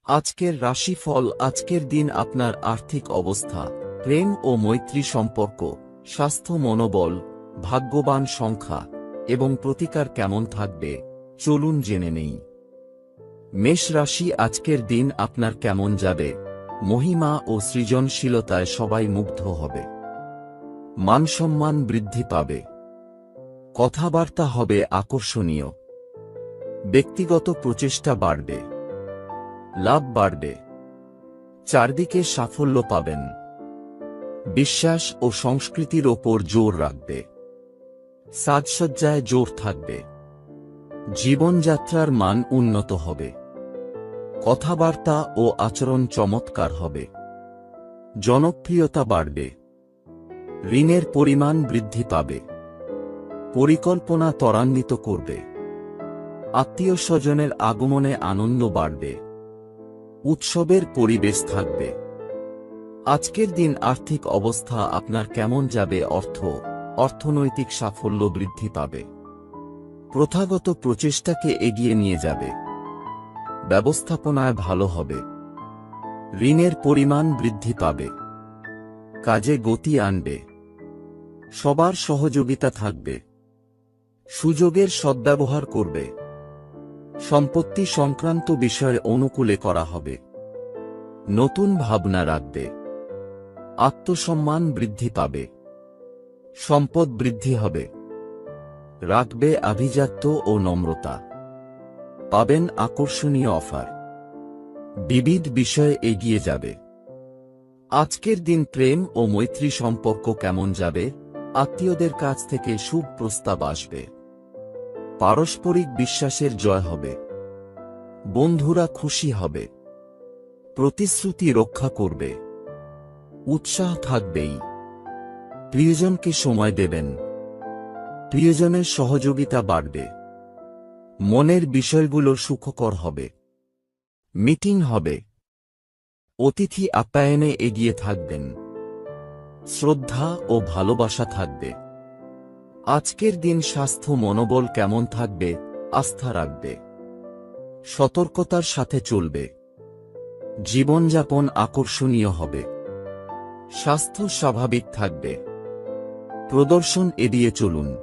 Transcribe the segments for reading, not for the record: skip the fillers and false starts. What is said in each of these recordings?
আজকের রাশিফল। আজকের দিন আপনার আর্থিক অবস্থা, প্রেম ও মৈত্রী সম্পর্ক, স্বাস্থ্য, মনোবল, ভাগ্যবান সংখ্যা এবং প্রতিকার কেমন থাকবে চলুন জেনে নেই। মেষ রাশি। আজকের দিন আপনার কেমন যাবে? মহিমা ও সৃজনশীলতায় সবাই মুগ্ধ হবে। মানসম্মান বৃদ্ধি পাবে। কথাবার্তা হবে আকর্ষণীয়। ব্যক্তিগত প্রচেষ্টা বাড়বে। লাভ বাড়বে। চারদিকে সাফল্য পাবেন। বিশ্বাস ও সংস্কৃতির ওপর জোর রাখবে। সাজসজ্জায় জোর থাকবে। জীবনযাত্রার মান উন্নত হবে। কথাবার্তা ও আচরণ চমৎকার হবে। জনপ্রিয়তা বাড়বে। ঋণের পরিমাণ বৃদ্ধি পাবে। পরিকল্পনা ত্বরান্বিত করবে। আত্মীয় স্বজনের আগমনে আনন্দ বাড়বে। উৎসবের পরিবেশ থাকবে। আজকের দিন আর্থিক অবস্থা আপনার কেমন যাবে? অর্থনৈতিক সাফল্য বৃদ্ধি পাবে। প্রথাগত প্রচেষ্টাকে এগিয়ে নিয়ে যাবে। ব্যবস্থাপনায় ভালো হবে। ঋণের পরিমাণ বৃদ্ধি পাবে। কাজে গতি আনবে। সবার সহযোগিতা থাকবে। সুযোগের সদ্ব্যবহার করবে। সম্পত্তি সংক্রান্ত বিষয়ে অনুকূলে করা হবে। নতুন ভাবনা রাখবে। আত্মসম্মান বৃদ্ধি পাবে। সম্পদ বৃদ্ধি হবে। রাখবে আভিজাত্য ও নম্রতা। পাবেন আকর্ষণীয় অফার। বিবিধ বিষয়ে এগিয়ে যাবে। আজকের দিন প্রেম ও মৈত্রী সম্পর্ক কেমন যাবে? আত্মীয়দের কাছ থেকে শুভ প্রস্তাব আসবে। পারস্পরিক বিশ্বাসের জয় হবে। বন্ধুরা খুশি হবে। প্রতিশ্রুতি রক্ষা করবে। উৎসাহ থাকবেই। প্রিয়জনকে সময় দেবেন। প্রিয়জনের সহযোগিতা বাড়বে। মনের বিষয়গুলো সুখকর হবে। মিটিং হবে। অতিথি আপ্যায়নে এগিয়ে থাকবেন। শ্রদ্ধা ও ভালোবাসা থাকবে। আজকের দিন স্বাস্থ্য, মনোবল কেমন থাকবে? আস্থা রাখবে। সতর্কতার সাথে চলবে। জীবনযাপন আকর্ষণীয় হবে। স্বাস্থ্য স্বাভাবিক থাকবে। প্রদর্শন এড়িয়ে চলুন।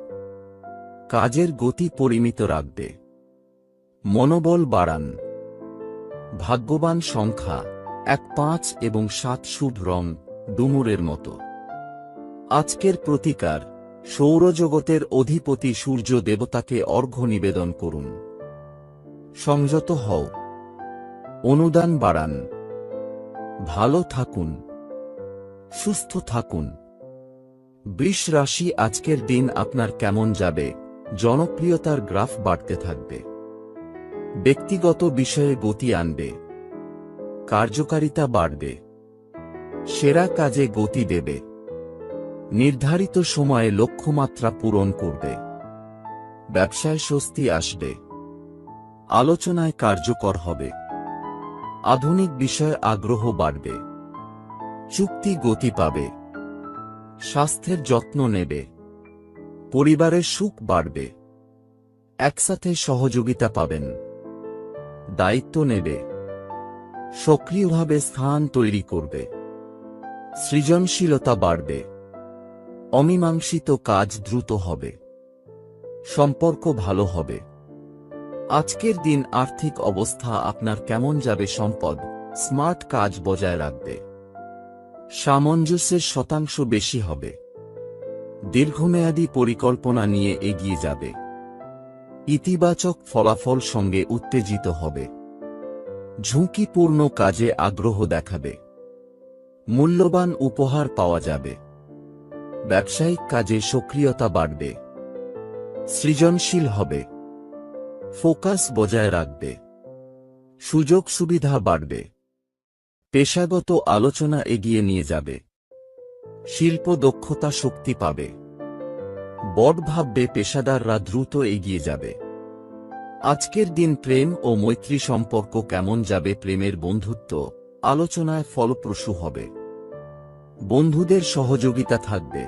কাজের গতি পরিমিত রাখবে। মনোবল বাড়ান। ভাগ্যবান সংখ্যা 1, 5 এবং 7। শুভ রং ডুমুরের মতো। আজকের প্রতিকার: সৌরজগতের অধিপতি সূর্য দেবতাকে অর্ঘ্য নিবেদন করুন। সংযত হও। অনুদান বাড়ান। ভালো থাকুন। সুস্থ থাকুন। বৃষ রাশি। আজকের দিন আপনার কেমন যাবে? জনপ্রিয়তার গ্রাফ বাড়তে থাকবে। ব্যক্তিগত বিষয়ে গতি আনবে। কার্যকারিতা বাড়বে। সেরা কাজে গতি দেবে। নির্ধারিত সময়ে লক্ষ্যমাত্রা পূরণ করবে। ব্যবসায় স্বস্তি আসবে। আলোচনায় কার্যকর হবে। আধুনিক বিষয়ে আগ্রহ বাড়বে। চুক্তি গতি পাবে। স্বাস্থ্যের যত্ন নেবে। পরিবারের সুখ বাড়বে। একসাথে সহযোগিতা পাবেন। দায়িত্ব নেবে। সক্রিয়ভাবে স্থান তৈরি করবে। সৃজনশীলতা বাড়বে। অমীমাংসিত কাজ দ্রুত হবে। সম্পর্ক ভালো হবে। আজকের দিন আর্থিক অবস্থা আপনার কেমন যাবে? সম্পদ, স্মার্ট কাজ বজায় রাখবে। সামঞ্জস্যের শতাংশ বেশি হবে। দীর্ঘমেয়াদী পরিকল্পনা নিয়ে এগিয়ে যাবে। ইতিবাচক ফলাফল সঙ্গে উত্তেজিত হবে। ঝুঁকিপূর্ণ কাজে আগ্রহ দেখাবে। মূল্যবান উপহার পাওয়া যাবে। ব্যবসায়িক কাজে সক্রিয়তা বাড়বে। সৃজনশীল হবে। ফোকাস বজায় রাখবে। সুযোগ সুবিধা বাড়বে। পেশাগত আলোচনা এগিয়ে নিয়ে যাবে। শিল্প দক্ষতা শক্তি পাবে। বড় ভাববে। পেশাদাররা দ্রুত এগিয়ে যাবে। আজকের দিন প্রেম ও মৈত্রী সম্পর্ক কেমন যাবে? প্রেমের বন্ধুত্ব আলোচনায় ফলপ্রসূ হবে। বন্ধুদের সহযোগিতা থাকবে।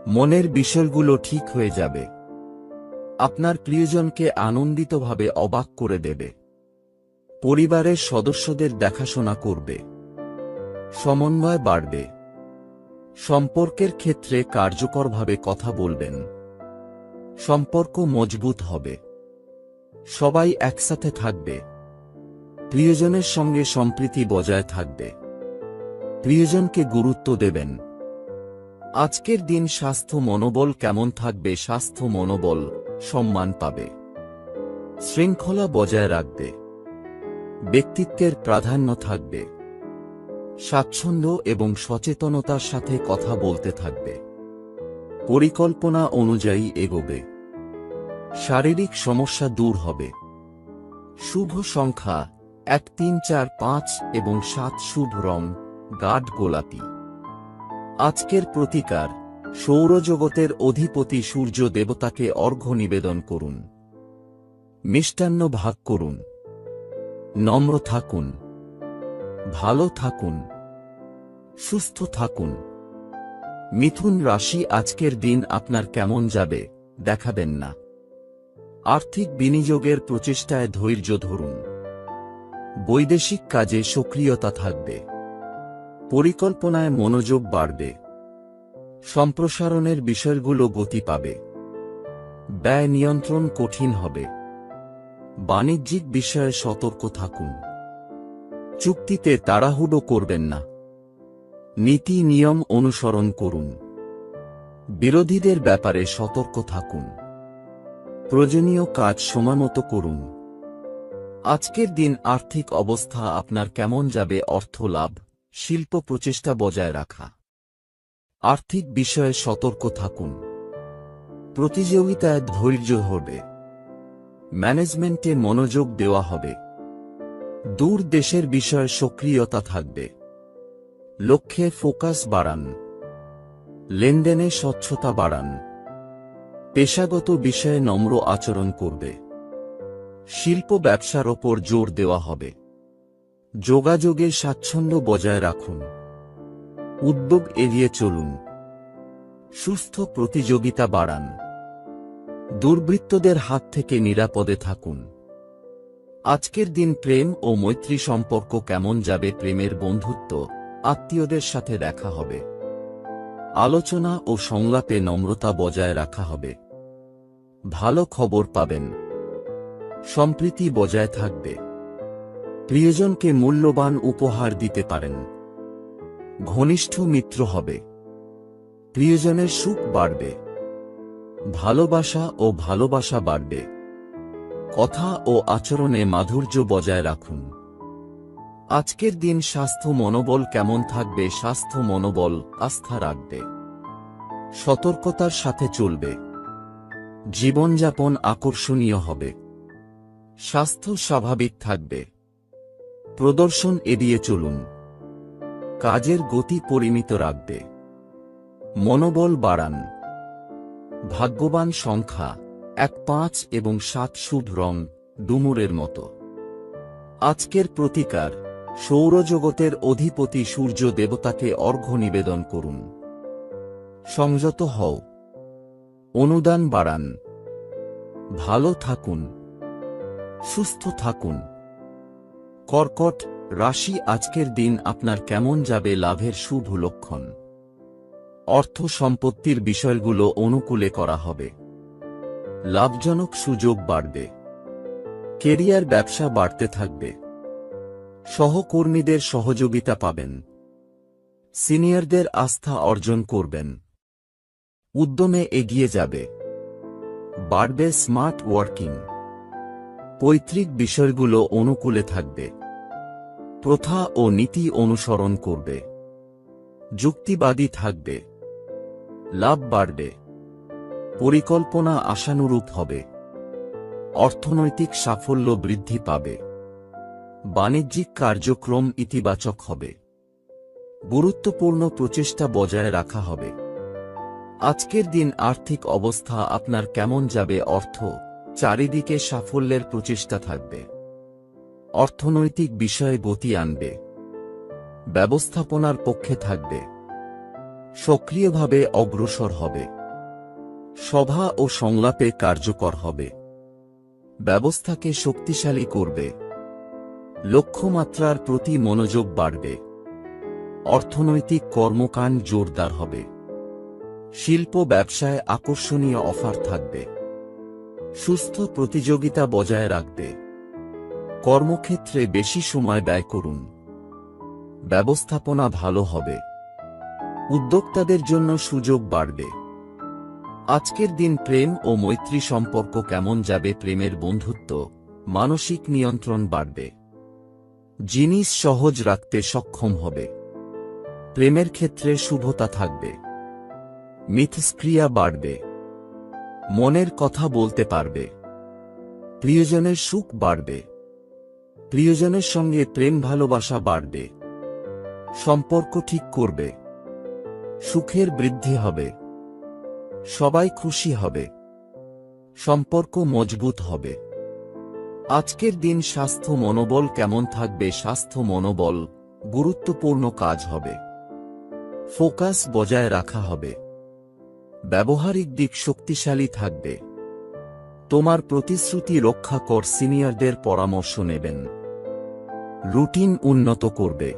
মনের বিষয়গুলো ঠিক হয়ে যাবে। আপনার প্রিয়জনকে আনন্দিতভাবে অবাক করে দেবে। পরিবারের সদস্যদের দেখাশোনা করবে। সমন্বয় বাড়বে। সম্পর্কের ক্ষেত্রে কার্যকরভাবে কথা বলবেন। সম্পর্ক মজবুত হবে। সবাই একসাথে থাকবে। প্রিয়জনের সঙ্গে সম্প্রীতি বজায় থাকবে। প্রিয়জনকে গুরুত্ব দেবেন। আজকের দিন স্বাস্থ্য মনোবল কেমন থাকবে? স্বাস্থ্য মনোবল সম্মান পাবে। শৃঙ্খলা বজায় রাখবে। ব্যক্তিত্বের প্রাধান্য থাকবে। স্বাচ্ছন্দ্য এবং সচেতনতার সাথে কথা বলতে থাকবে। পরিকল্পনা অনুযায়ী এগোবে। শারীরিক সমস্যা দূর হবে। শুভ সংখ্যা 1, 3, 4, 5 এবং 7। শুভ রং গাঢ় গোলাপি। আজকের প্রতিকার সৌরজগতের অধিপতি সূর্য দেবতাকে অর্ঘ্য নিবেদন করুন। মিষ্টান্ন ভাগ করুন। নম্র থাকুন। ভালো থাকুন। সুস্থ থাকুন। মিথুন রাশি, আজকের দিন আপনার কেমন যাবে দেখাবেন না। আর্থিক বিনিয়োগের প্রচেষ্টায় ধৈর্য ধরুন। বৈদেশিক কাজে সক্রিয়তা থাকবে। পরিকল্পনায় মনোযোগ বাড়বে। সম্প্রসারণের বিষয়গুলো গতি পাবে। ব্যয় নিয়ন্ত্রণ কঠিন হবে। বাণিজ্যিক বিষয়ে সতর্ক থাকুন। চুক্তিতে তাড়াহুড়ো করবেন না। নীতি নিয়ম অনুসরণ করুন। বিরোধীদের ব্যাপারে সতর্ক থাকুন। প্রয়োজনীয় কাজ সময়মতো করুন। আজকের দিন আর্থিক অবস্থা আপনার কেমন যাবে? অর্থ লাভ, শিল্প প্রচেষ্টা বজায় রাখা। আর্থিক বিষয়ে সতর্ক থাকুন। প্রতিযোগিতায় ধৈর্য হবে। ম্যানেজমেন্টে মনোযোগ দেওয়া হবে। দূর দেশের বিষয়ে সক্রিয়তা থাকবে। লক্ষ্যে ফোকাস বাড়ান। লেনদেনে স্বচ্ছতা বাড়ান। পেশাগত বিষয়ে নম্র আচরণ করবে। শিল্প ব্যবসার ওপর জোর দেওয়া হবে। যোগাযোগে স্বাচ্ছন্দ্য বজায় রাখুন। উদ্যোগ এড়িয়ে চলুন। সুস্থ প্রতিযোগিতা বাড়ান। দুর্বৃত্তদের হাত থেকে নিরাপদে থাকুন। আজকের দিন প্রেম ও মৈত্রী সম্পর্ক কেমন যাবে? প্রেমের বন্ধুত্ব, আত্মীয়দের সাথে দেখা হবে। আলোচনা ও সংলাপে নম্রতা বজায় রাখা হবে। ভালো খবর পাবেন। সম্প্রীতি বজায় থাকবে। প্রিয়জনকে মূল্যবান উপহার দিতে পারেন। ঘনিষ্ঠ মিত্র হবে। প্রিয়জনের সুখ বাড়বে। ভালোবাসা বাড়বে। কথা ও আচরণে মাধুর্য বজায় রাখুন। আজকের দিন স্বাস্থ্য মনোবল কেমন থাকবে? স্বাস্থ্য মনোবল আস্থা রাখবে। সতর্কতার সাথে চলবে। জীবনযাপন আকর্ষণীয় হবে। স্বাস্থ্য স্বাভাবিক থাকবে। প্রদর্শন এড়িয়ে চলুন। কাজের গতি পরিমিত রাখবে। মনোবল বাড়ান। ভাগ্যবান সংখ্যা 1, 5 এবং 7। শুভ রং ডুমুরের মতো। আজকের প্রতিকার সৌরজগতের অধিপতি সূর্য দেবতাকে অর্ঘ্য নিবেদন করুন। সংযত হও। অনুদান বাড়ান। ভালো থাকুন। সুস্থ থাকুন। কর্কট রাশি, আজকের দিন আপনার কেমন যাবে? লাভের শুভ লক্ষণ। অর্থ সম্পত্তির বিষয়গুলো অনুকূলে করা হবে। লাভজনক সুযোগ বাড়বে। কেরিয়ার ব্যবসা বাড়তে থাকবে। সহকর্মীদের সহযোগিতা পাবেন। সিনিয়রদের আস্থা অর্জন করবেন। উদ্যমে এগিয়ে যাবে। বাড়বে স্মার্ট ওয়ার্কিং। পৈতৃক বিষয়গুলো অনুকূলে থাকবে। প্রথা ও নীতি অনুসরণ করবে। যুক্তিবাদী থাকবে। লাভ বাড়বে। পরিকল্পনা আশানুরূপ হবে। অর্থনৈতিক সাফল্য বৃদ্ধি পাবে। বাণিজ্যিক কার্যক্রম ইতিবাচক হবে। গুরুত্বপূর্ণ প্রচেষ্টা বজায় রাখা হবে। আজকের দিন আর্থিক অবস্থা আপনার কেমন যাবে? অর্থ চারিদিকে সাফল্যের প্রচেষ্টা থাকবে। অর্থনৈতিক বিষয়ে গতি আনবে। ব্যবস্থাপনার পক্ষে থাকবে। সক্রিয়ভাবে অগ্রসর হবে। সভা ও সংলাপে কার্যকর হবে। ব্যবস্থাকে শক্তিশালী করবে। লক্ষ্যমাত্রার প্রতি মনোযোগ বাড়বে। অর্থনৈতিক কর্মকাণ্ড জোরদার হবে। শিল্প ব্যবসায় আকর্ষণীয় অফার থাকবে। সুস্থ প্রতিযোগিতা বজায় রাখবে। কর্মক্ষেত্রে বেশি সময় ব্যয় করুন। ব্যবস্থাপনা ভালো হবে। উদ্যোক্তাদের জন্য সুযোগ বাড়বে। আজকের দিন প্রেম ও মৈত্রী সম্পর্ক কেমন যাবে? প্রেমের বন্ধুত্ব, মানসিক নিয়ন্ত্রণ বাড়বে। জিনিস সহজ রাখতে সক্ষম হবে। প্রেমের ক্ষেত্রে শুভতা থাকবে। মিথস্ক্রিয়া বাড়বে। মনের কথা বলতে পারবে। প্রিয়জনের সুখ বাড়বে। প্রিয়জনের সঙ্গে প্রেম ভালোবাসা বাড়বে। সম্পর্ক ঠিক করবে। সুখের বৃদ্ধি হবে। সবাই খুশি হবে। সম্পর্ক মজবুত হবে। আজকের দিন স্বাস্থ্য মনোবল কেমন থাকবে? স্বাস্থ্য মনোবল গুরুত্বপূর্ণ কাজ হবে। ফোকাস বজায় রাখা হবে। ব্যবহারিক দিক শক্তিশালী থাকবে। তোমার প্রতিশ্রুতি রক্ষা কর। সিনিয়রদের পরামর্শ নেবেন। রুটিন উন্নত করবে।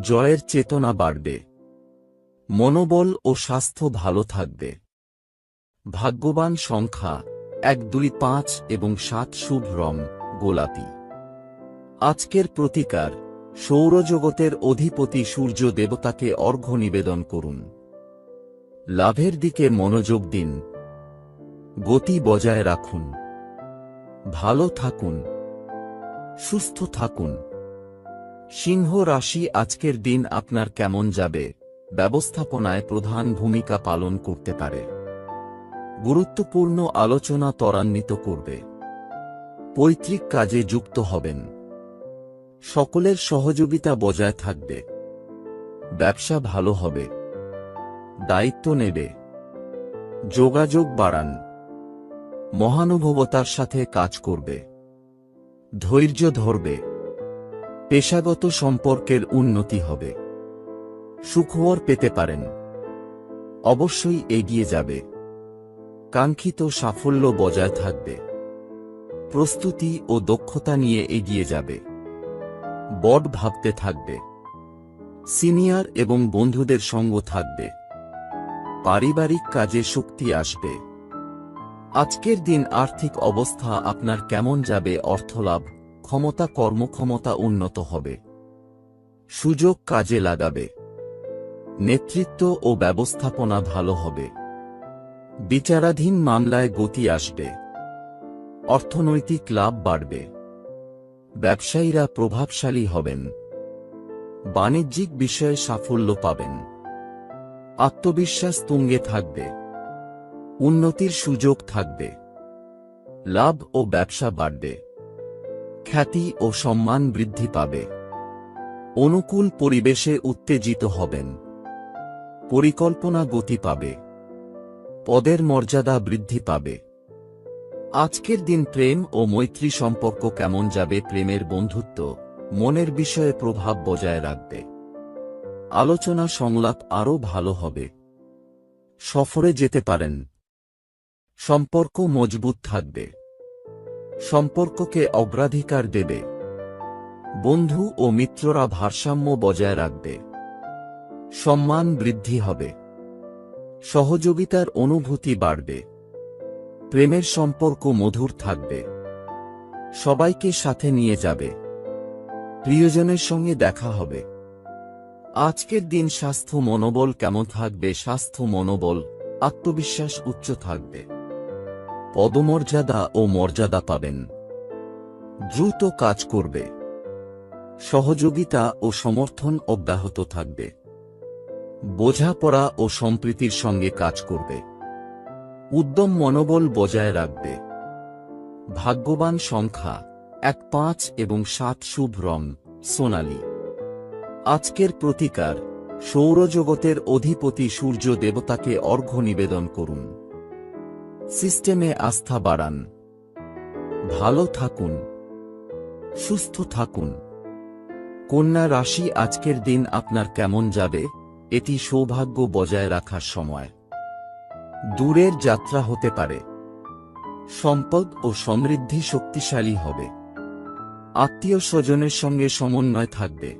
জয়ের চেতনা বাড়বে। মনোবল ও স্বাস্থ্য ভালো থাকবে। ভাগ্যবান সংখ্যা 1, 2, 5 এবং 7। শুভ রং গোলাপি। আজকের প্রতিকার সৌরজগতের অধিপতি সূর্য দেবতাকে অর্ঘ্য নিবেদন করুন। লাভের দিকে মনোযোগ দিন। গতি বজায় রাখুন। ভালো থাকুন। সুস্থ থাকুন। সিংহ রাশি, আজকের দিন আপনার কেমন যাবে? ব্যবস্থাপনায় প্রধান ভূমিকা পালন করতে পারে। গুরুত্বপূর্ণ আলোচনা ত্বরান্বিত করবে। পৈতৃক কাজে যুক্ত হবেন। সকলের সহযোগিতা বজায় থাকবে। ব্যবসা ভালো হবে। দায়িত্ব নেবে। যোগাযোগ বাড়ান। মহানুভবতার সাথে কাজ করবে। ধৈর্য ধরবে। পেশাগত সম্পর্কের উন্নতি হবে। সুখবর পেতে পারেন। অবশ্যই এগিয়ে যাবে। কাঙ্ক্ষিত সাফল্য বজায় থাকবে। প্রস্তুতি ও দক্ষতা নিয়ে এগিয়ে যাবে। বড় ভাবতে থাকবে। সিনিয়র এবং বন্ধুদের সঙ্গ থাকবে। পারিবারিক কাজে শক্তি আসবে। আজকের দিন আর্থিক অবস্থা আপনার কেমন যাবে? অর্থলাভ, ক্ষমতা, কর্মক্ষমতা উন্নত হবে। সুযোগ কাজে লাগাবে। নেতৃত্ব ও ব্যবস্থাপনা ভালো হবে। বিচারাধীন মামলায় গতি আসবে। অর্থনৈতিক লাভ বাড়বে। ব্যবসায়ীরা প্রভাবশালী হবেন। বাণিজ্যিক বিষয়ে সাফল্য পাবেন। আত্মবিশ্বাস তুঙ্গে থাকবে। উন্নতির সুযোগ থাকবে। লাভ ও ব্যবসা বাড়বে। খ্যাতি ও সম্মান বৃদ্ধি পাবে। অনুকূল পরিবেশে উত্তেজিত হবেন। পরিকল্পনা গতি পাবে। পদের মর্যাদা বৃদ্ধি পাবে। আজকের দিন প্রেম ও মৈত্রী সম্পর্ক কেমন যাবে? প্রেমের বন্ধুত্ব মনের বিষয়ে প্রভাব বজায় রাখবে। আলোচনা সংলাপ আরও ভালো হবে। সফরে যেতে পারেন। সম্পর্ক মজবুত থাকবে। সম্পর্ককে অগ্রাধিকার দেবে। বন্ধু ও মিত্ররা ভারসাম্য বজায় রাখবে। সম্মান বৃদ্ধি হবে। সহযোগিতার অনুভূতি বাড়বে। প্রেমের সম্পর্ক মধুর থাকবে। সবাইকে সাথে নিয়ে যাবে। প্রিয়জনের সঙ্গে দেখা হবে। আজকের দিন স্বাস্থ্য মনোবল কেমন থাকবে? স্বাস্থ্য মনোবল আত্মবিশ্বাস উচ্চ থাকবে। পদমর্যাদা ও মর্যাদা পাবেন। দ্রুত কাজ করবে। সহযোগিতা ও সমর্থন অব্যাহত থাকবে। বোঝাপড়া ও সম্প্রীতির সঙ্গে কাজ করবে। উদ্যম মনোবল বজায় রাখবে। ভাগ্যবান সংখ্যা 1, 5 এবং 7। শুভ রং সোনালী। আজকের প্রতিকার সৌরজগতের অধিপতি সূর্য দেবতাকে অর্ঘ্য নিবেদন করুন। সিস্টেমে আস্থা বাড়ান। ভালো থাকুন। সুস্থ থাকুন। কন্যা রাশি, আজকের দিন আপনার কেমন যাবে? এটি সৌভাগ্য বজায় রাখার সময়। দূরের যাত্রা হতে পারে। সম্পদ ও সমৃদ্ধি শক্তিশালী হবে। আত্মীয় স্বজনের সঙ্গে সমন্বয় থাকবে।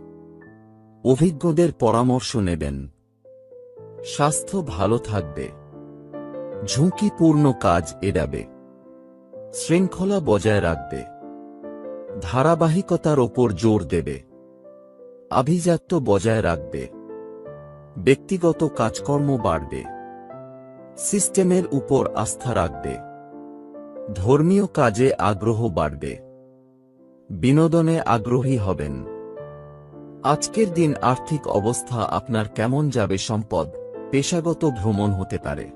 অভিজ্ঞদের পরামর্শ নেবেন। স্বাস্থ্য ভালো থাকবে। ঝুঁকিপূর্ণ কাজ এড়াবে। শৃঙ্খলা বজায় রাখবে। ধারাবাহিকতার ওপর জোর দেবে। আভিজাত্য বজায় রাখবে। ব্যক্তিগত কাজকর্ম বাড়বে। সিস্টেমের উপর আস্থা রাখবে। ধর্মীয় কাজে আগ্রহ বাড়বে। বিনোদনে আগ্রহী হবেন। আজকের দিন আর্থিক অবস্থা আপনার কেমন যাবে? সম্পদ, পেশাগত ভ্রমণ হতে পারে।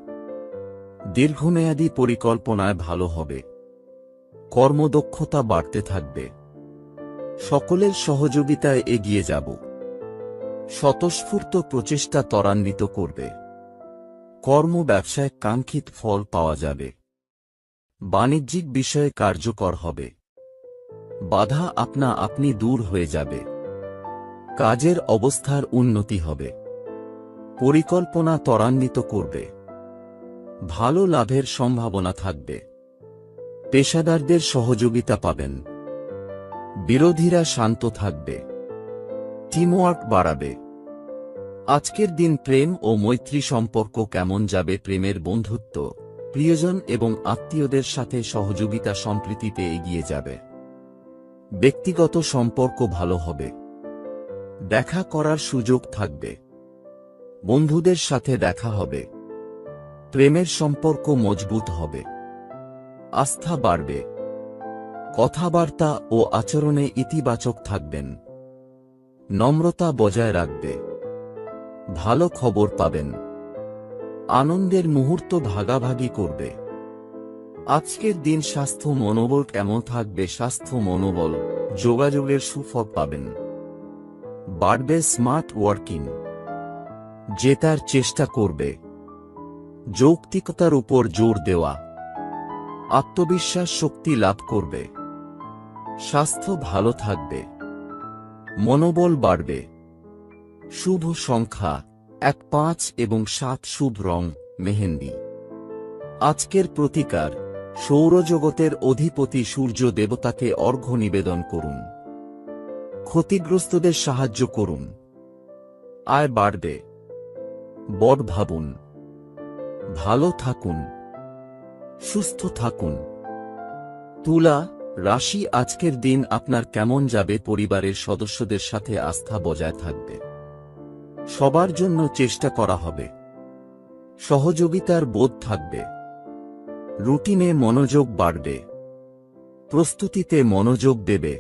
দীর্ঘমেয়াদী পরিকল্পনায় ভালো হবে। কর্মদক্ষতা বাড়তে থাকবে। সকলের সহযোগিতায় এগিয়ে যাব। স্বতঃস্ফূর্ত প্রচেষ্টা ত্বরান্বিত করবে। কর্ম ব্যবসায় কাঙ্ক্ষিত ফল পাওয়া যাবে। বাণিজ্যিক বিষয়ে কার্যকর হবে। বাধা আপনা আপনি দূর হয়ে যাবে। কাজের অবস্থার উন্নতি হবে। পরিকল্পনা ত্বরান্বিত করবে। ভালো লাভের সম্ভাবনা থাকবে। পেশাদারদের সহযোগিতা পাবেন। বিরোধীরা শান্ত থাকবে। টিমওয়ার্ক বাড়াবে। আজকের দিন প্রেম ও মৈত্রী সম্পর্ক কেমন যাবে? প্রেমের বন্ধুত্ব, প্রিয়জন এবং আত্মীয়দের সাথে সহযোগিতা সম্প্রীতিতে এগিয়ে যাবে। ব্যক্তিগত সম্পর্ক ভালো হবে। দেখা করার সুযোগ থাকবে। বন্ধুদের সাথে দেখা হবে। প্রেমের সম্পর্ক মজবুত হবে। আস্থা বাড়বে। কথাবার্তা ও আচরণে ইতিবাচক থাকবেন। নম্রতা বজায় রাখবে। ভালো খবর পাবেন। আনন্দের মুহূর্ত ভাগাভাগি করবে। আজকের দিন স্বাস্থ্য মনোবল কেমন থাকবে? স্বাস্থ্য মনোবল, যোগাযোগের সুফল পাবেন। বাড়বে স্মার্ট ওয়ার্কিং। জেতার চেষ্টা করবে। যৌক্তিকতার উপর জোর দেওয়া। আত্মবিশ্বাস শক্তি লাভ করবে। স্বাস্থ্য ভালো থাকবে। মনোবল বাড়বে। শুভ সংখ্যা 1, 5 এবং 7। শুভ রং মেহেন্দি। আজকের প্রতিকার, সৌরজগতের অধিপতি সূর্য দেবতাকে অর্ঘ্য নিবেদন করুন। ক্ষতিগ্রস্তদের সাহায্য করুন। আয় বাড়বে। বড় ভাবুন। ভালো থাকুন। সুস্থ থাকুন। তুলা রাশি, আজকের দিন আপনার কেমন যাবে? পরিবারের সদস্যদের সাথে আস্থা বজায় থাকবে। সবার জন্য চেষ্টা করা হবে। সহযোগিতার বোধ থাকবে। রুটিনে মনোযোগ বাড়বে। প্রস্তুতিতে মনোযোগ দেবে।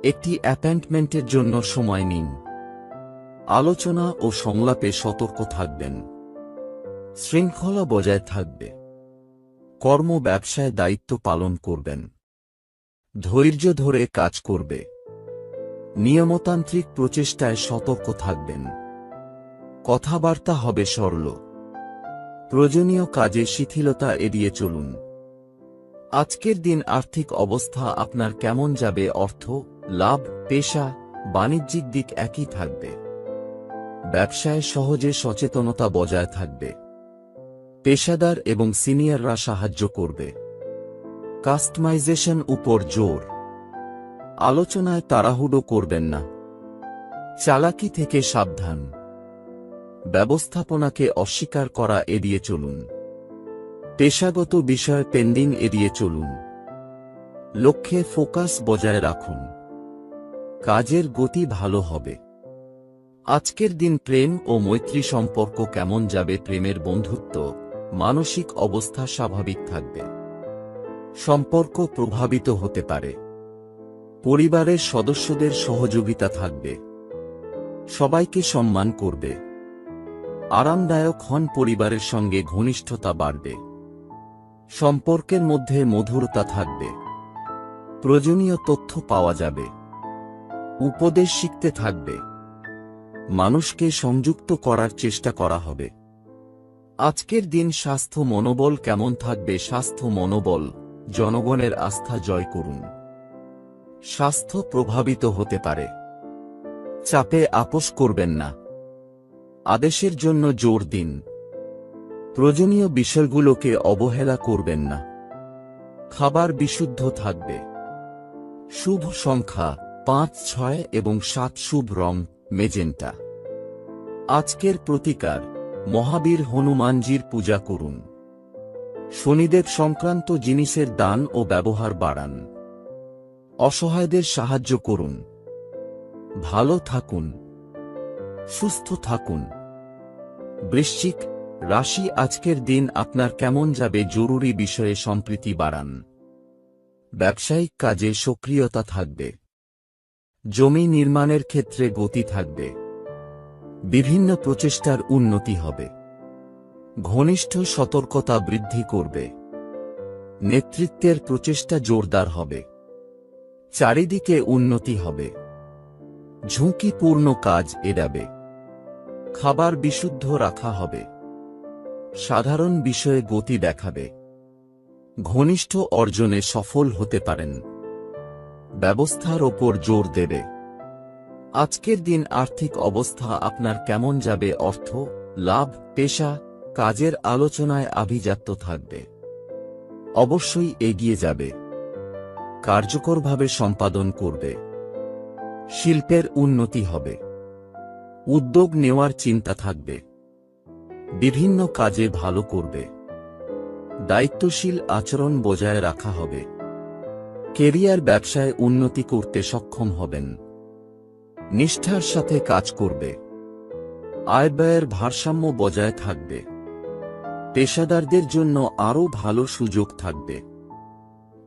একটি অ্যাপয়েন্টমেন্টের জন্য সময় নিন। আলোচনা ও সংলাপে সতর্ক থাকবেন। শৃঙ্খলা বজায় থাকবে। কর্ম ব্যবসায় দায়িত্ব পালন করবেন। ধৈর্য ধরে কাজ করবে। নিয়মতান্ত্রিক প্রচেষ্টায় সতর্ক থাকবেন। কথাবার্তা হবে সরল। প্রয়োজনীয় কাজে শিথিলতা এড়িয়ে চলুন। আজকের দিন আর্থিক অবস্থা আপনার কেমন যাবে? অর্থ, লাভ, পেশা, বাণিজ্যিক দিক একই থাকবে। ব্যবসায় সহজে সচেতনতা বজায় থাকবে। পেশাদার এবং সিনিয়ররা সাহায্য করবে। কাস্টমাইজেশন উপর জোর। আলোচনায় তাড়াহুড়ো করবেন না। চালাকি থেকে সাবধান। ব্যবস্থাপনাকে অস্বীকার করা এড়িয়ে চলুন। পেশাগত বিষয় পেন্ডিং এড়িয়ে চলুন। লক্ষ্যে ফোকাস বজায় রাখুন। কাজের গতি ভালো হবে। আজকের দিন প্রেম ও মৈত্রী সম্পর্ক কেমন যাবে? প্রেমের বন্ধুত্ব, মানসিক অবস্থা স্বাভাবিক থাকবে। সম্পর্ক প্রভাবিত হতে পারে। পরিবারের সদস্যদের সহযোগিতা থাকবে। সবাইকে সম্মান করবে। আরামদায়ক হন। পরিবারের সঙ্গে ঘনিষ্ঠতা বাড়বে। সম্পর্কের মধ্যে মধুরতা থাকবে। প্রয়োজনীয় তথ্য পাওয়া যাবে। উপদেশ শিখতে থাকবে। মানুষকে সংযুক্ত করার চেষ্টা করা হবে। আজকের দিন স্বাস্থ্য মনোবল কেমন থাকবে? স্বাস্থ্য মনোবল, জনগণের আস্থা জয় করুন। স্বাস্থ্য প্রভাবিত হতে পারে। চাপে আপোস করবেন না। আদেশের জন্য জোর দিন। প্রয়োজনীয় বিষয়গুলোকে অবহেলা করবেন না। খাবার বিশুদ্ধ থাকবে। শুভ সংখ্যা ৫, ৬ এবং ৭। শুভ রং মেজেন্টা। আজকের প্রতিকার মহাবীর হনুমানজির পূজা করুন। শনিদেব সংক্রান্ত জিনিসের দান ও ব্যবহার বাড়ান। অসহায়দের সাহায্য করুন। ভালো থাকুন, সুস্থ থাকুন। বৃশ্চিক রাশি, আজকের দিন আপনার কেমন যাবে? জরুরি বিষয়ে সম্প্রীতি বাড়ান। ব্যবসায়িক কাজে সক্রিয়তা থাকবে। জমি নির্মাণের ক্ষেত্রে গতি থাকবে। বিভিন্ন প্রচেষ্টার উন্নতি হবে। ঘনিষ্ঠ সতর্কতা বৃদ্ধি করবে। নেতৃত্বের প্রচেষ্টা জোরদার হবে। চারিদিকে উন্নতি হবে। ঝুঁকিপূর্ণ কাজ এড়াবে। খাবার বিশুদ্ধ রাখা হবে। সাধারণ বিষয়ে গতি দেখাবে। ঘনিষ্ঠ অর্জনে সফল হতে পারেন। ব্যবস্থার ওপর জোর দেবে। আজকের দিন আর্থিক অবস্থা আপনার কেমন যাবে? অর্থ লাভ, পেশা, কাজের আলোচনায় আভিজাত্য থাকবে। অবশ্যই এগিয়ে যাবে। কার্যকরভাবে সম্পাদন করবে। শিল্পের উন্নতি হবে। উদ্যোগ নেওয়ার চিন্তা থাকবে। বিভিন্ন কাজে ভালো করবে। দায়িত্বশীল আচরণ বজায় রাখা হবে। কেরিয়ার ব্যবসায় উন্নতি করতে সক্ষম হবেন। নিষ্ঠার সাথে কাজ করবে। আয় ব্যয়ের ভারসাম্য বজায় থাকবে। পেশাদারদের জন্য আরও ভালো সুযোগ থাকবে।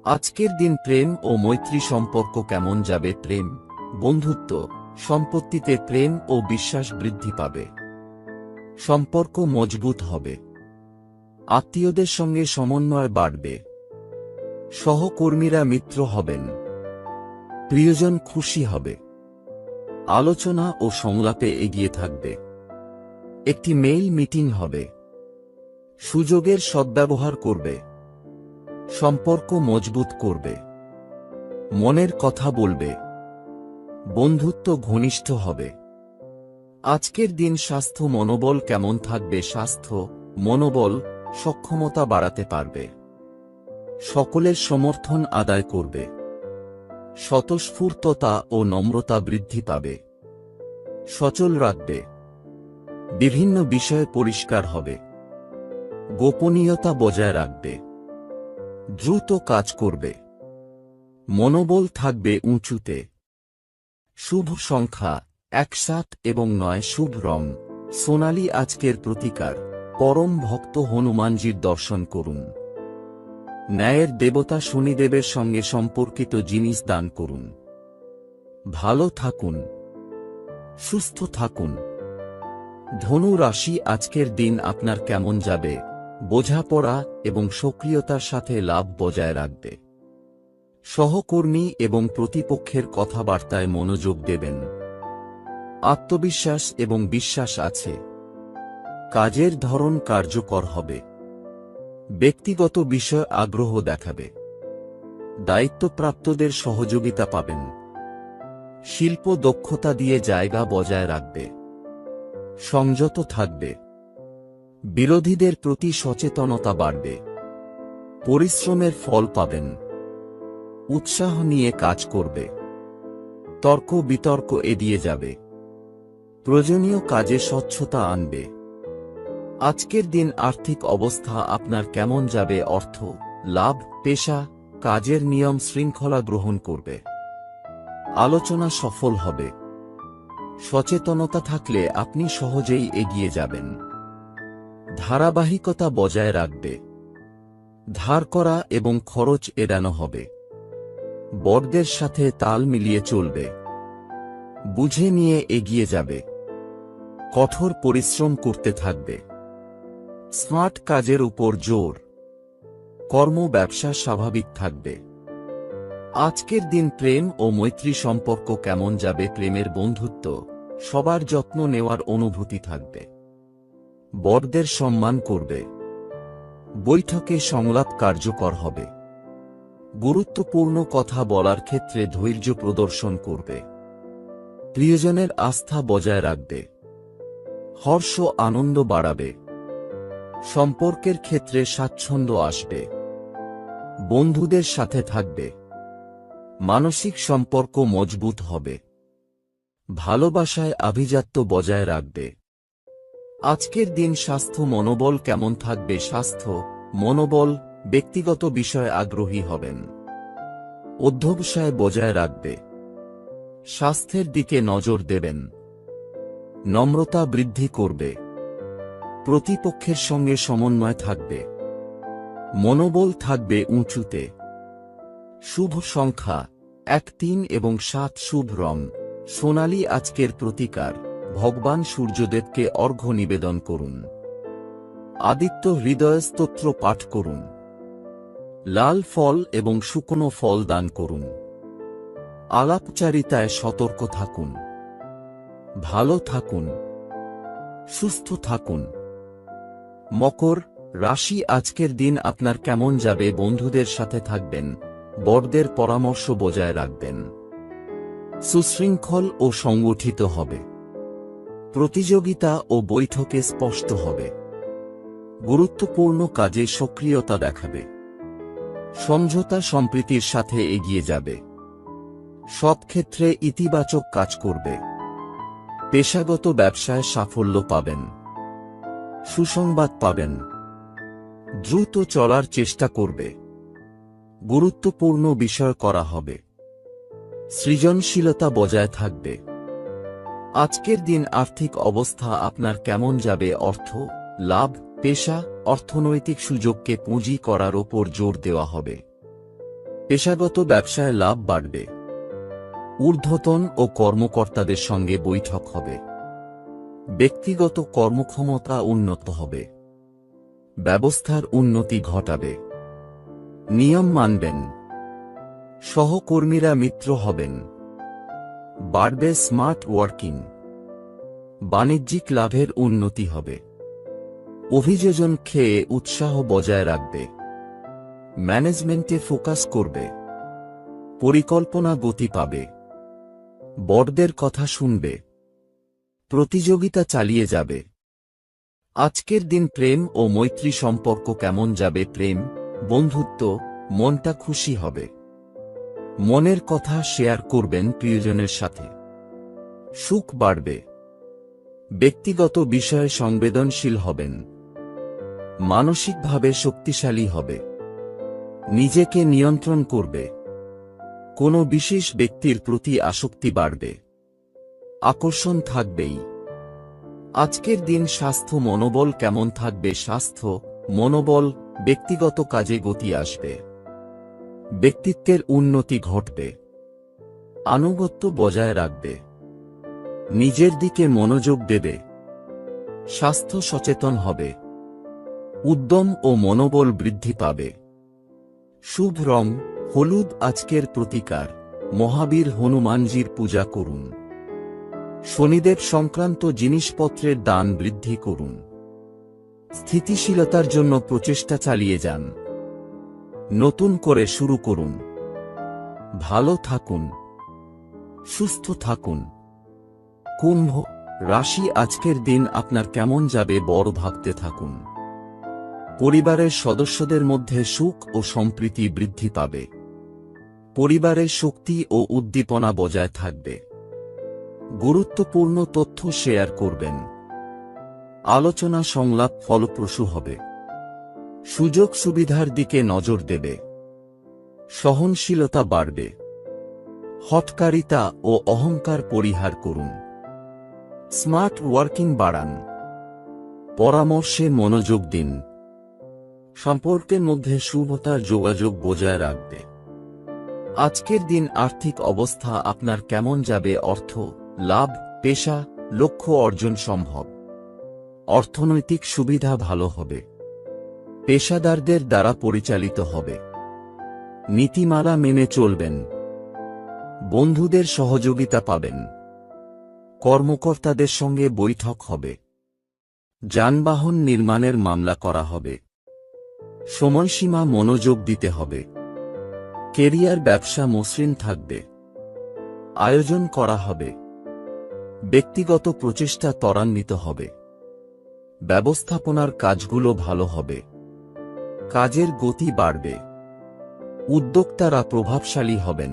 আজকের দিন প্রেম ও মৈত্রী সম্পর্ক কেমন যাবে? প্রেম, বন্ধুত্ব, সম্পত্তিতে প্রেম ও বিশ্বাস বৃদ্ধি পাবে। সম্পর্ক মজবুত হবে। আত্মীয়দের সঙ্গে সমন্বয় বাড়বে। সহকর্মীরা মিত্র হবেন। প্রিয়জন খুশি হবে। আলোচনা ও সংলাপে এগিয়ে থাকবে। একটি মেইল মিটিং হবে। সুযোগের সদ্ব্যবহার করবে। সম্পর্ক মজবুত করবে। মনের কথা বলবে। বন্ধুত্ব ঘনিষ্ঠ হবে। আজকের দিন স্বাস্থ্য মনোবল কেমন থাকবে? স্বাস্থ্য মনোবল সক্ষমতা বাড়াতে পারবে। সকলের সমর্থন আদায় করবে। স্বতঃস্ফূর্ততা ও নম্রতা বৃদ্ধি পাবে। সচল রাখবে। বিভিন্ন বিষয়ে পরিষ্কার হবে। গোপনীয়তা বজায় রাখবে। দ্রুত কাজ করবে। মনোবল থাকবে উঁচুতে। শুভ সংখ্যা ১, ৭ এবং ৯। শুভ রং সোনালী। আজকের প্রতিকার পরম ভক্ত হনুমানজির দর্শন করুন। ন্যায়ের দেবতা শনিদেবের সঙ্গে সম্পর্কিত জিনিস দান করুন। ভালো থাকুন, সুস্থ থাকুন। ধনু রাশি, আজকের দিন আপনার কেমন যাবে? বোঝাপড়া এবং সক্রিয়তার সাথে লাভ বজায় রাখবে। সহকর্মী এবং প্রতিপক্ষের কথাবার্তায় মনোযোগ দেবেন। আত্মবিশ্বাস এবং বিশ্বাস আছে। কাজের ধরন কার্যকর হবে। ব্যক্তিগত বিষয় আগ্রহ দেখাবে। দায়িত্বপ্রাপ্তদের সহযোগিতা পাবেন। শিল্প দক্ষতা দিয়ে জায়গা বজায় রাখবে। সংযত থাকবে। বিরোধীদের প্রতি সচেতনতা বাড়বে। পরিশ্রমের ফল পাবেন। উৎসাহ নিয়ে কাজ করবে। তর্ক বিতর্ক এড়িয়ে যাবে। প্রয়োজনীয় কাজে স্বচ্ছতা আনবে। আজকের দিন আর্থিক অবস্থা আপনার কেমন যাবে? অর্থ লাভ, পেশা, কাজের নিয়ম শৃঙ্খলা গ্রহণ করবে। আলোচনা সফল হবে। সচেতনতা থাকলে আপনি সহজেই এগিয়ে যাবেন। ধারাবাহিকতা বজায় রাখবে। ধার করা এবং খরচ এড়ানো হবে। বড়দের সাথে তাল মিলিয়ে চলবে। বুঝে নিয়ে এগিয়ে যাবে। কঠোর পরিশ্রম করতে থাকবে। স্মার্ট কাজের উপর জোর। কর্ম ব্যবসা স্বাভাবিক থাকবে। আজকের দিন প্রেম ও মৈত্রী সম্পর্ক কেমন যাবে? প্রেমের বন্ধুত্ব, সবার যত্ন নেওয়ার অনুভূতি থাকবে। বড়দের সম্মান করবে। বৈঠকে সংলাপ কার্যকর হবে। গুরুত্বপূর্ণ কথা বলার ক্ষেত্রে ধৈর্য প্রদর্শন করবে। প্রিয়জনের আস্থা বজায় রাখবে। হর্ষ আনন্দ বাড়াবে। সম্পর্কের ক্ষেত্রে স্বাচ্ছন্দ্য আসবে। বন্ধুদের সাথে থাকবে। মানসিক সম্পর্ক মজবুত হবে। ভালোবাসায় আভিজাত্য বজায় রাখবে। আজকের দিন স্বাস্থ্য মনোবল কেমন থাকবে? স্বাস্থ্য মনোবল ব্যক্তিগত বিষয়ে আগ্রহী হবেন। অধ্যবসায় বজায় রাখবে। স্বাস্থ্যের দিকে নজর দেবেন। নম্রতা বৃদ্ধি করবে। প্রতিপক্ষের সঙ্গে সমন্বয় থাকবে। মনোবল থাকবে উঁচুতে। শুভ সংখ্যা 1, 3 এবং 7। শুভ রং সোনালী। আজকের প্রতিকার ভগবান সূর্যদেবকে অর্ঘ্য নিবেদন করুন। আদিত্য হৃদয় স্তোত্র পাঠ করুন। লাল ফল এবং শুকনো ফল দান করুন। আলাপচারিতায় সতর্ক থাকুন। ভালো থাকুন, সুস্থ থাকুন। মকর রাশি, আজকের দিন আপনার কেমন যাবে? বন্ধুদের সাথে থাকবেন, বড়দের পরামর্শ বজায় রাখবেন। সুশৃঙ্খল ও সংগঠিত হবে। প্রতিযোগিতা ও বৈঠকে স্পষ্ট হবে। গুরুত্বপূর্ণ কাজে সক্রিয়তা দেখাবে। সমঝোতা সম্প্রীতির সাথে এগিয়ে যাবে। সব ক্ষেত্রে ইতিবাচক কাজ করবে। পেশাগত ব্যবসায় সাফল্য পাবেন। সুসংবাদ পাবেন। দ্রুত চলার চেষ্টা করবে। গুরুত্বপূর্ণ বিষয় করা হবে। সৃজনশীলতা বজায় থাকবে। আজকের দিন আর্থিক অবস্থা আপনার কেমন যাবে? অর্থ লাভ, পেশা, অর্থনৈতিক সুযোগকে পুঁজি করার ওপর জোর দেওয়া হবে। পেশাগত ব্যবসায় লাভ বাড়বে। ঊর্ধ্বতন ও কর্মকর্তাদের সঙ্গে বৈঠক হবে। ব্যক্তিগত কর্মক্ষমতা উন্নত হবে। ব্যবস্থার উন্নতি ঘটাবে। নিয়ম মানবেন। সহকর্মীরা মিত্র হবেন। বাড়বে স্মার্ট ওয়ার্কিং। বাণিজ্যিক লাভের উন্নতি হবে। অভিযোজন খেয়ে উৎসাহ বজায় রাখবে। ম্যানেজমেন্টে ফোকাস করবে। পরিকল্পনা গতি পাবে। বড়দের কথা শুনবে। প্রতিযোগিতা চালিয়ে যাবে। আজকের দিন প্রেম ও মৈত্রী সম্পর্ক কেমন যাবে? প্রেম, বন্ধুত্ব, মনটা খুশি হবে। মনের কথা শেয়ার করবেন প্রিয়জনের সাথে। সুখ বাড়বে। ব্যক্তিগত বিষয়ে সংবেদনশীল হবেন। মানসিকভাবে শক্তিশালী হবে। নিজেকে নিয়ন্ত্রণ করবে। কোনো বিশেষ ব্যক্তির প্রতি আসক্তি বাড়বে। আকর্ষণ থাকবেই। আজকের দিন স্বাস্থ্য মনোবল কেমন থাকবে? স্বাস্থ্য মনোবল ব্যক্তিগত কাজে গতি আসবে। ব্যক্তিত্বের উন্নতি ঘটবে। আনুগত্য বজায় রাখবে। নিজের দিকে মনোযোগ দেবে। স্বাস্থ্য সচেতন হবে। উদ্যম ও মনোবল বৃদ্ধি পাবে। শুভ রং হলুদ। আজকের প্রতিকার মহাবীর হনুমানজির পূজা করুন। শনিদেব সংক্রান্ত জিনিসপত্রের দান বৃদ্ধি করুন। স্থিতিশীলতার জন্য প্রচেষ্টা চালিয়ে যান। নতুন করে শুরু করুন। ভালো থাকুন, সুস্থ থাকুন। কুম্ভ রাশি, আজকের দিন আপনার কেমন যাবে? বড় ভাবতে থাকুন। পরিবারের সদস্যদের মধ্যে সুখ ও সম্প্রীতি বৃদ্ধি পাবে। পরিবারের শক্তি ও উদ্দীপনা বজায় থাকবে। গুরুত্বপূর্ণ তথ্য শেয়ার করবেন। আলোচনা সংলাপ ফলপ্রসূ হবে। সুযোগ সুবিধার দিকে নজর দেবে। সহনশীলতা বাড়বে। হঠকারিতা ও অহংকার পরিহার করুন। স্মার্ট ওয়ার্কিং বাড়ান। পরামর্শে মনোযোগ দিন। সম্পর্কের মধ্যে শুভতার যোগাযোগ বজায় রাখবে। আজকের দিন আর্থিক অবস্থা আপনার কেমন যাবে? অর্থ লাভ, পেশা, লক্ষ্য অর্জন সম্ভব। অর্থনৈতিক সুবিধা ভালো হবে। পেশাদারদের দ্বারা পরিচালিত হবে। নীতিমালা মেনে চলবেন। বন্ধুদের সহযোগিতা পাবেন। কর্মকর্তাদের সঙ্গে বৈঠক হবে। যানবাহন নির্মাণের মামলা করা হবে। সময়সীমা মনোযোগ দিতে হবে। কেরিয়ার ব্যবসা মসৃণ থাকবে। আয়োজন করা হবে। ব্যক্তিগত প্রচেষ্টা ত্বরান্বিত হবে। ব্যবস্থাপনার কাজগুলো ভালো হবে। কাজের গতি বাড়বে। উদ্যোক্তারা প্রভাবশালী হবেন।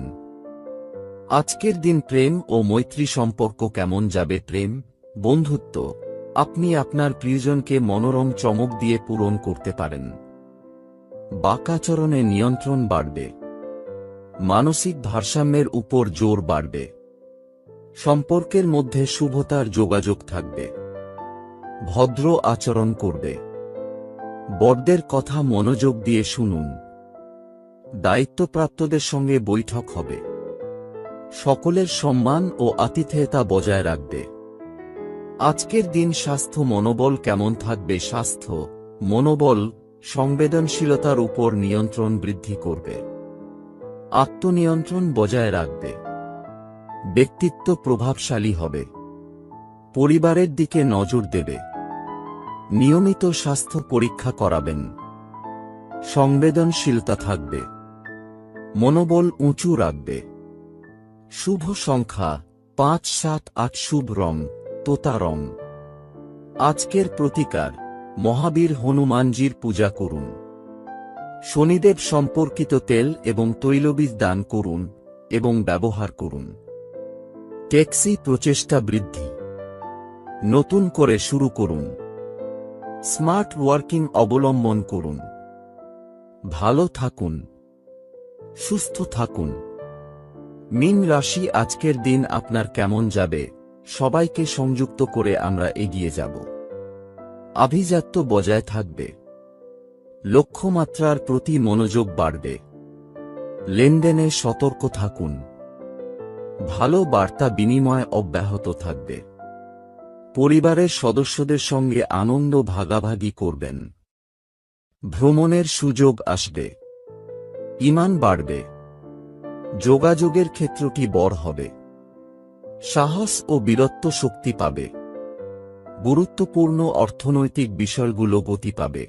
আজকের দিন প্রেম ও মৈত্রী সম্পর্ক কেমন যাবে? প্রেম, বন্ধুত্ব, আপনি আপনার প্রিয়জনকে মনোরম চমক দিয়ে পূরণ করতে পারেন। বাকাচরণে নিয়ন্ত্রণ বাড়বে। মানসিক ভারসাম্যের উপর জোর বাড়বে। সম্পর্কের মধ্যে শুভতার যোগাযোগ থাকবে। ভদ্র আচরণ করবে। বড়দের কথা মনোযোগ দিয়ে শুনুন। দায়িত্বপ্রাপ্তদের সঙ্গে বৈঠক হবে। সকলের সম্মান ও আতিথেয়তা বজায় রাখবে। আজকের দিন স্বাস্থ্য মনোবল কেমন থাকবে? স্বাস্থ্য, মনোবল, সংবেদনশীলতার উপর নিয়ন্ত্রণ বৃদ্ধি করবে। আত্মনিয়ন্ত্রণ বজায় রাখবে। ব্যক্তিত্ব প্রভাবশালী হবে। পরিবারের দিকে নজর দেবে। নিয়মিত স্বাস্থ্য পরীক্ষা করাবেন। সংবেদনশীলতা থাকবে। মনোবল উঁচু রাখবে। শুভ সংখ্যা ৫, ৭, ৮। শুভ রং তোতা রং। আজকের প্রতিকার, মহাবীর হনুমানজির পূজা করুন। শনিদেব সম্পর্কিত তেল এবং তৈলবীজ দান করুন এবং ব্যবহার করুন। ট্যাক্সি প্রচেষ্টা বৃদ্ধি। নতুন করে শুরু করুন। স্মার্ট ওয়ার্কিং অবলম্বন করুন। ভালো থাকুন, সুস্থ থাকুন। মীন রাশি, আজকের দিন আপনার কেমন যাবে? সবাইকে সংযুক্ত করে আমরা এগিয়ে যাব। আভিজাত্য বজায় থাকবে। লক্ষ্যমাত্রার প্রতি মনোযোগ বাড়বে। লেনদেনে সতর্ক থাকুন। ভালো বার্তা বিনিময় অব্যাহত থাকবে। পরিবারের সদস্যদের সঙ্গে আনন্দ ভাগাভাগি করবেন। ভ্রমণের সুযোগ আসবে। ঈমান বাড়বে। যোগাযোগের ক্ষেত্রটি বড় হবে। সাহস ও বীরত্ব শক্তি পাবে। গুরুত্বপূর্ণ অর্থনৈতিক বিষয়গুলো গতি পাবে।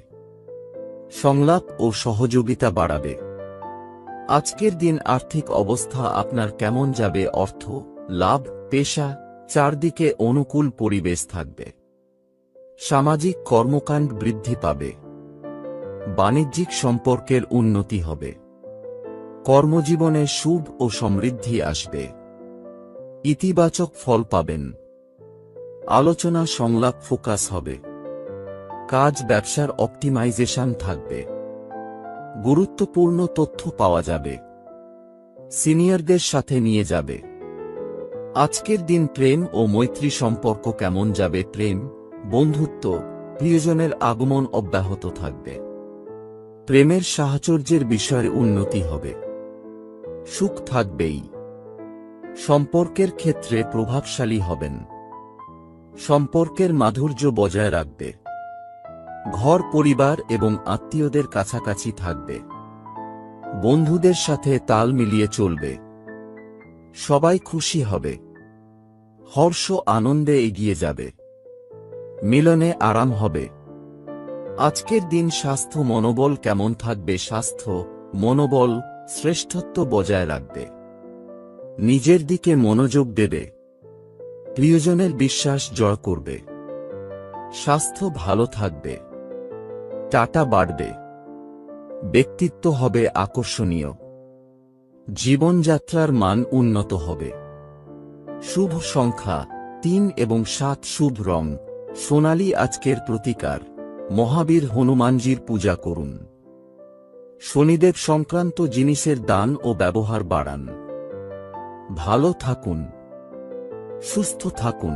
সংলাপ ও সহযোগিতা বাড়াবে। আজকের দিন আর্থিক অবস্থা আপনার কেমন যাবে? অর্থ, লাভ, পেশা, চারদিকে অনুকূল পরিবেশ থাকবে। সামাজিক কর্মকাণ্ড বৃদ্ধি পাবে। বাণিজ্যিক সম্পর্কের উন্নতি হবে। কর্মজীবনে শুভ ও সমৃদ্ধি আসবে। ইতিবাচক ফল পাবেন। আলোচনা সংলাপ ফোকাস হবে। কাজ ব্যবসার অপটিমাইজেশন থাকবে। গুরুত্বপূর্ণ তথ্য পাওয়া যাবে। সিনিয়রদের সাথে নিয়ে যাবে। আজকের দিন প্রেম ও মৈত্রী সম্পর্ক কেমন যাবে? প্রেম, বন্ধুত্ব, প্রিয়জনের আগমন অব্যাহত থাকবে। প্রেমের সাহচর্যের বিষয়ে উন্নতি হবে। সুখ থাকবেই। সম্পর্কের ক্ষেত্রে প্রভাবশালী হবেন। সম্পর্কের মাধুর্য বজায় রাখবে। ঘর পরিবার এবং আত্মীয়দের কাছাকাছি থাকবে। বন্ধুদের সাথে তাল মিলিয়ে চলবে। সবাই খুশি হবে। হর্ষ আনন্দে এগিয়ে যাবে। মিলনে আরাম হবে। আজকের দিন স্বাস্থ্য মনোবল কেমন থাকবে? স্বাস্থ্য, মনোবল, শ্রেষ্ঠত্ব বজায় রাখবে। নিজের দিকে মনোযোগ দেবে। প্রিয়জনের বিশ্বাস জয় করবে। স্বাস্থ্য ভালো থাকবে। টাকা বাড়বে। ব্যক্তিত্ব হবে আকর্ষণীয়। জীবনযাত্রার মান উন্নত হবে। শুভ সংখ্যা ৩ এবং ৭। শুভ রং সোনালী। আজকের প্রতিকার, মহাবীর হনুমানজির পূজা করুন। শনিদেব সংক্রান্ত জিনিসের দান ও ব্যবহার বাড়ান। ভালো থাকুন, সুস্থ থাকুন।